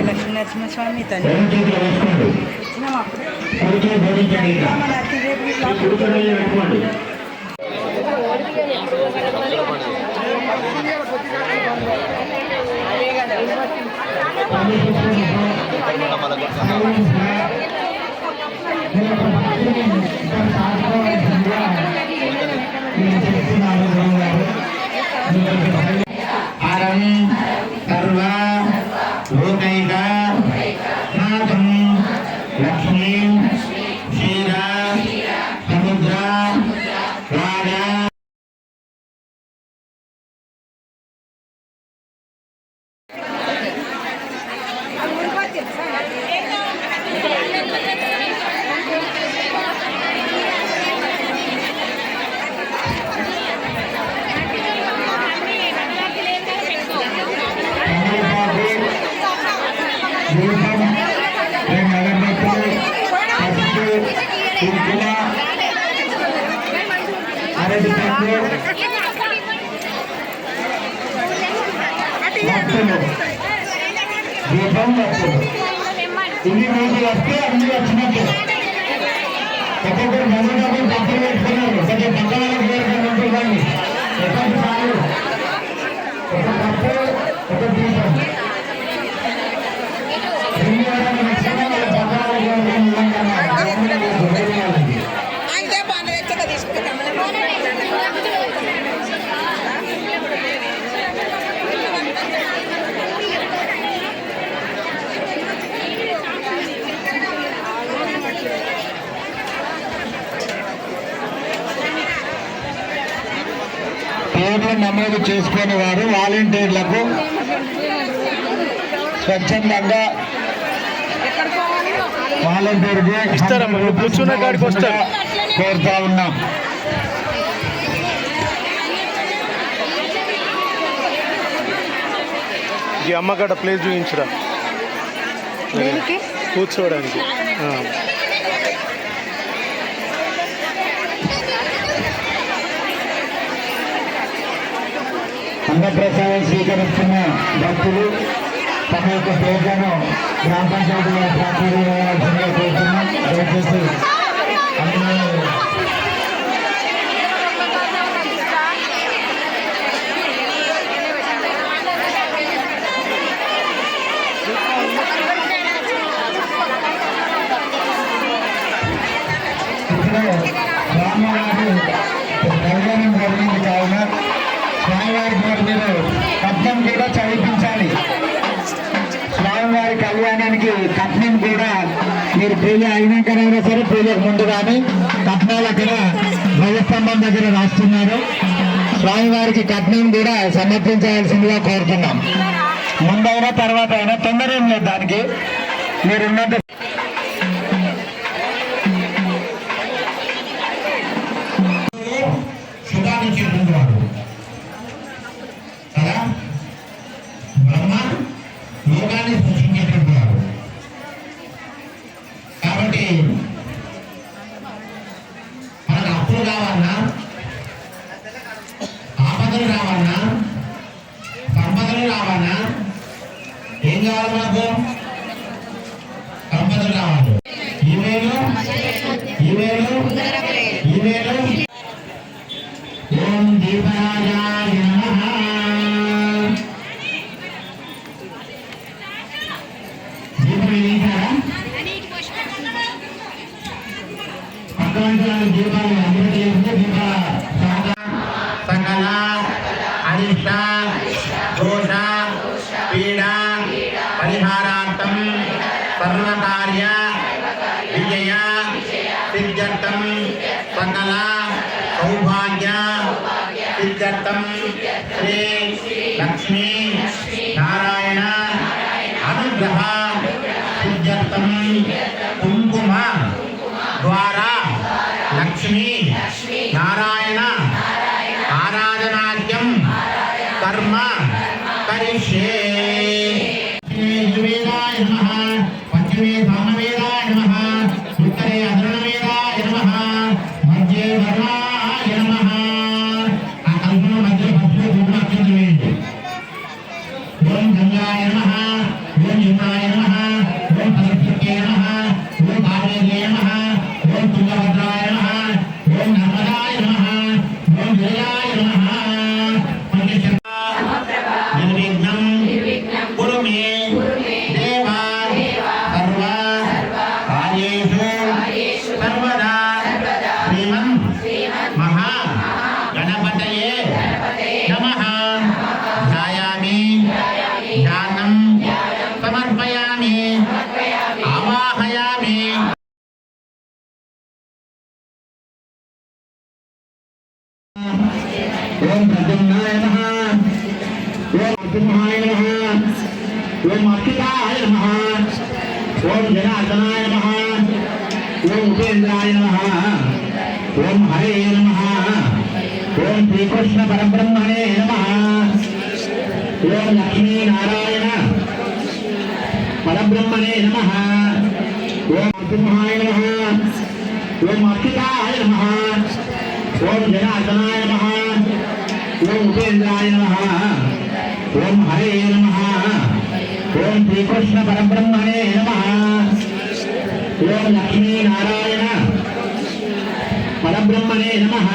లక్ష్మీ నరసింహస్వామి తండ్రి హరం సర్వ లోకైక నాథం లక్ష్మీం క్షీర సముద్ర రాజా ఇన్ని రోజులు వస్తే అన్ని వచ్చినట్టు ఒక్కొక్కరు మొదటి పక్కన పెట్టుకున్నారు కొంచెం పక్కన ఉంటుంది ఎటువంటి సార్లు ఒక పప్పు ఒక దీపం పేర్లు నమోదు చేసుకునే వారు వాలంటీర్లకు స్వచ్ఛందంగా వాలంటీర్కి కూర్చున్న కాడికి వస్తారు కోరుతా ఉన్నాం. ఈ అమ్మగడ్డ ప్లేస్ చూపించరా కూర్చోవడానికి. అన్నప్రసాదం స్వీకరిస్తున్న భక్తులు తమ యొక్క పేర్లను గ్రామ పంచాయతీలో ప్రాచుర్యంగా కోరుతున్నాం. దయచేసి స్వామివారి దర్శనం జరిగింది కావున స్వామివారి పేరు మీద కట్నం కూడా చదివించాలి. స్వామివారి కళ్యాణానికి కట్నం కూడా మీరు పూజ అయినాకనైనా సరే పూజకు ముందు కానీ కట్నాలు అక్కడ ధ్వజస్తంభం దగ్గర రాస్తున్నారు. స్వామివారికి కట్నం కూడా సమర్పించాల్సిందిగా కోరుతున్నాం. ముందైనా తర్వాత అయినా తొందర ఏం లేదు దానికి. మీరున్నట్టు లోకాన్ని సృష్టించేటువంటి వారు కాబట్టి మనకు అప్పులు కావాలన్నా, ఆపదలు కావాలన్నా, సంపదలు కావాలన్నా ఏం కావాలి? మనకు సంపదలు కావాలి. ఈవేలు ఓం దీపరాజాయ నమః. దీపాలు అందరికీ దీప సకల అరిష్ట దోష పీడ పరిహారార్థం సర్వకార్య విజయ సిద్ధ్యర్థం సకల సౌభాగ్య సిద్ధ్యర్థం శ్రీ లక్ష్మీ నారాయణ అనుగ్రహ సిద్ధ్యర్థం కుంకుమ ద్వారా లక్ష్మీ నారాయణ ఆరాధనాద్యం కర్మ కరిష్యే. యువేదాయ నమః, పశ్చిమే సామవేదాయ నమః, ఉత్తరే అధర్వవేదాయ నమః, మధ్యే వర్ణాయ నమః. ఓం ప్రద్యుమ్నాయ నమః ఓం నరసింహాయ నమః ఓం అచ్యుతాయ నమః ఓం జనార్దనాయ నమః ఓం ఉపేంద్రాయ నమః ఓం హరే నమః ఓం శ్రీకృష్ణ పరబ్రహ్మణే నమః ఓం లక్ష్మీనారాయణ పరబ్రహ్మణే నమః ఓం నరసింహాయ నమః ఓం అచ్యుతాయ నమః ఓం జనార్దనాయ నమః ఓం ఉపేంద్రాయ నమః ఓం హరే నమః ఓం శ్రీకృష్ణ పరబ్రహ్మణే నమః ఓం లక్ష్మీనారాయణ పరబ్రహ్మణే నమః